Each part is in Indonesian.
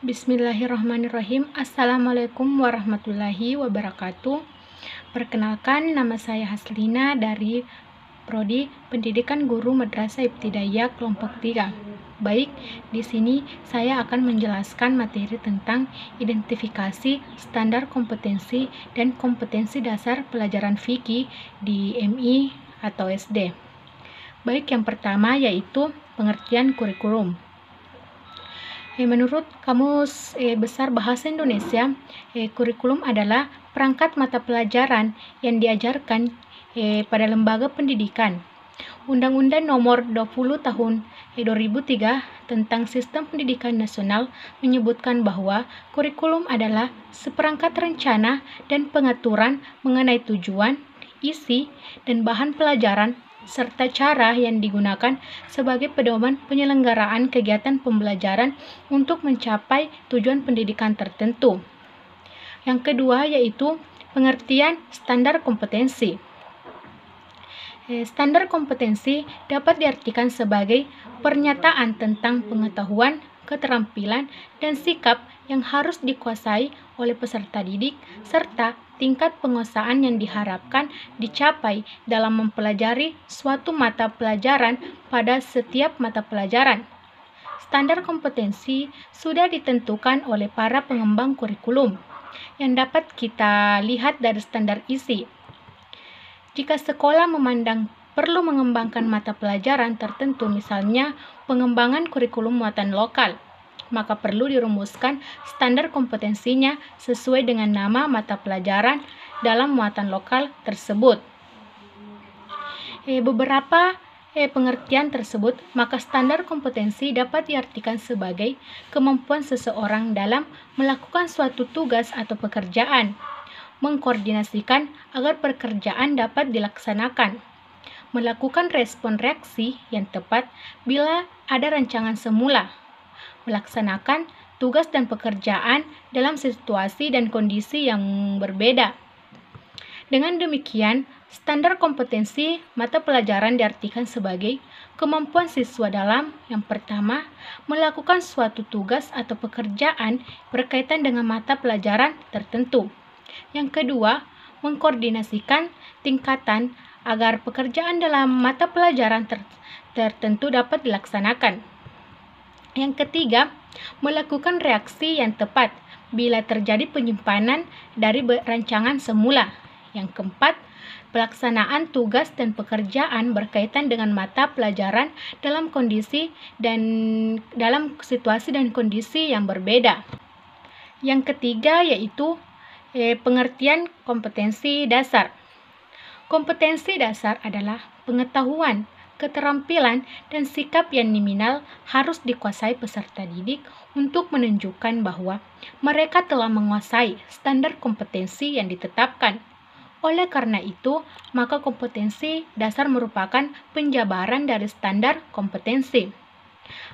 Bismillahirrahmanirrahim. Assalamualaikum warahmatullahi wabarakatuh. Perkenalkan, nama saya Haslina dari Prodi Pendidikan Guru Madrasah Ibtidaiyah kelompok 3. Baik, di sini saya akan menjelaskan materi tentang identifikasi standar kompetensi dan kompetensi dasar pelajaran fikih di MI atau SD. Baik, yang pertama yaitu pengertian kurikulum. Menurut Kamus Besar Bahasa Indonesia, kurikulum adalah perangkat mata pelajaran yang diajarkan pada lembaga pendidikan. Undang-Undang Nomor 20 Tahun 2003 tentang Sistem Pendidikan Nasional menyebutkan bahwa kurikulum adalah seperangkat rencana dan pengaturan mengenai tujuan, isi, dan bahan pelajaran serta cara yang digunakan sebagai pedoman penyelenggaraan kegiatan pembelajaran untuk mencapai tujuan pendidikan tertentu. Yang kedua yaitu pengertian standar kompetensi. Standar kompetensi dapat diartikan sebagai pernyataan tentang pengetahuan, keterampilan, dan sikap yang harus dikuasai oleh peserta didik serta tingkat penguasaan yang diharapkan dicapai dalam mempelajari suatu mata pelajaran pada setiap mata pelajaran. Standar kompetensi sudah ditentukan oleh para pengembang kurikulum yang dapat kita lihat dari standar isi. Jika sekolah memandang perlu mengembangkan mata pelajaran tertentu, misalnya pengembangan kurikulum muatan lokal, maka perlu dirumuskan standar kompetensinya sesuai dengan nama mata pelajaran dalam muatan lokal tersebut. Beberapa pengertian tersebut, maka standar kompetensi dapat diartikan sebagai kemampuan seseorang dalam melakukan suatu tugas atau pekerjaan, mengkoordinasikan agar pekerjaan dapat dilaksanakan, melakukan respon reaksi yang tepat bila ada rancangan semula, melaksanakan tugas dan pekerjaan dalam situasi dan kondisi yang berbeda. Dengan demikian, standar kompetensi mata pelajaran diartikan sebagai kemampuan siswa dalam, yang pertama, melakukan suatu tugas atau pekerjaan berkaitan dengan mata pelajaran tertentu. Yang kedua, mengkoordinasikan tingkatan agar pekerjaan dalam mata pelajaran tertentu dapat dilaksanakan. Yang ketiga, melakukan reaksi yang tepat bila terjadi penyimpanan dari rancangan semula. Yang keempat, pelaksanaan tugas dan pekerjaan berkaitan dengan mata pelajaran dalam kondisi dan dalam situasi dan kondisi yang berbeda. Yang ketiga yaitu pengertian kompetensi dasar. Kompetensi dasar adalah pengetahuan, keterampilan, dan sikap yang minimal harus dikuasai peserta didik untuk menunjukkan bahwa mereka telah menguasai standar kompetensi yang ditetapkan. Oleh karena itu, maka kompetensi dasar merupakan penjabaran dari standar kompetensi.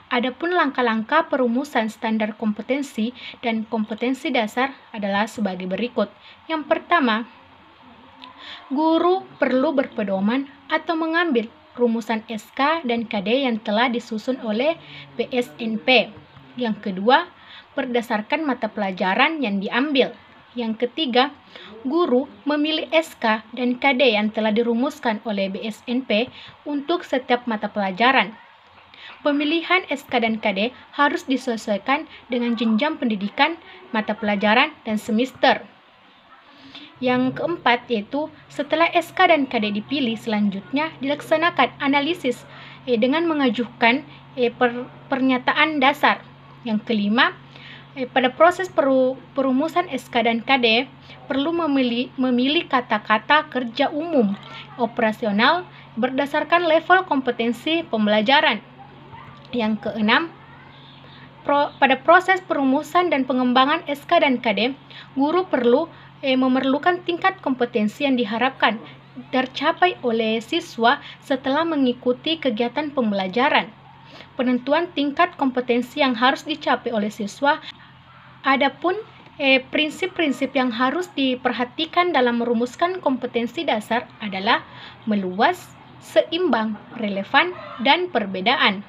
Adapun langkah-langkah perumusan standar kompetensi dan kompetensi dasar adalah sebagai berikut. Yang pertama, guru perlu berpedoman atau mengambil rumusan SK dan KD yang telah disusun oleh BSNP. Yang kedua, berdasarkan mata pelajaran yang diambil. Yang ketiga, guru memilih SK dan KD yang telah dirumuskan oleh BSNP untuk setiap mata pelajaran. Pemilihan SK dan KD harus disesuaikan dengan jenjang pendidikan, mata pelajaran, dan semester. Yang keempat yaitu setelah SK dan KD dipilih, selanjutnya dilaksanakan analisis dengan mengajukan pernyataan dasar. Yang kelima, pada proses perumusan SK dan KD perlu memilih kata-kata kerja umum operasional berdasarkan level kompetensi pembelajaran. Yang keenam, pada proses perumusan dan pengembangan SK dan KD, guru perlu memerlukan tingkat kompetensi yang diharapkan tercapai oleh siswa setelah mengikuti kegiatan pembelajaran. Penentuan tingkat kompetensi yang harus dicapai oleh siswa. Adapun prinsip-prinsip yang harus diperhatikan dalam merumuskan kompetensi dasar adalah meluas, seimbang, relevan, dan perbedaan.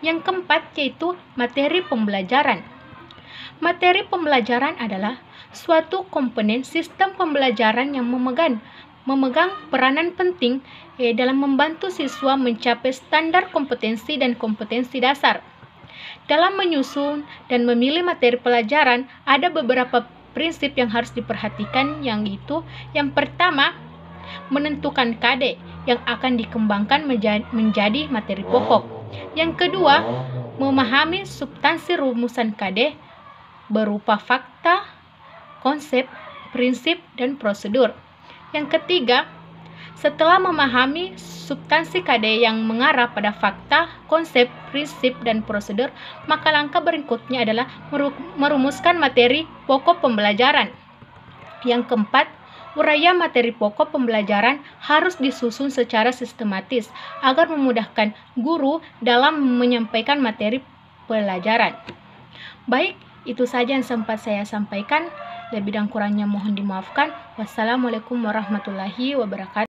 Yang keempat yaitu materi pembelajaran. Materi pembelajaran adalah suatu komponen sistem pembelajaran yang memegang peranan penting dalam membantu siswa mencapai standar kompetensi dan kompetensi dasar. Dalam menyusun dan memilih materi pelajaran, ada beberapa prinsip yang harus diperhatikan, yang pertama, menentukan KD yang akan dikembangkan menjadi materi pokok. Yang kedua, memahami substansi rumusan KD berupa fakta, konsep, prinsip, dan prosedur. Yang ketiga, setelah memahami substansi KD yang mengarah pada fakta, konsep, prinsip, dan prosedur, maka langkah berikutnya adalah merumuskan materi pokok pembelajaran. Yang keempat, uraian materi pokok pembelajaran harus disusun secara sistematis agar memudahkan guru dalam menyampaikan materi pelajaran. Baik, itu saja yang sempat saya sampaikan. Lebih dan kurangnya mohon dimaafkan. Wassalamualaikum warahmatullahi wabarakatuh.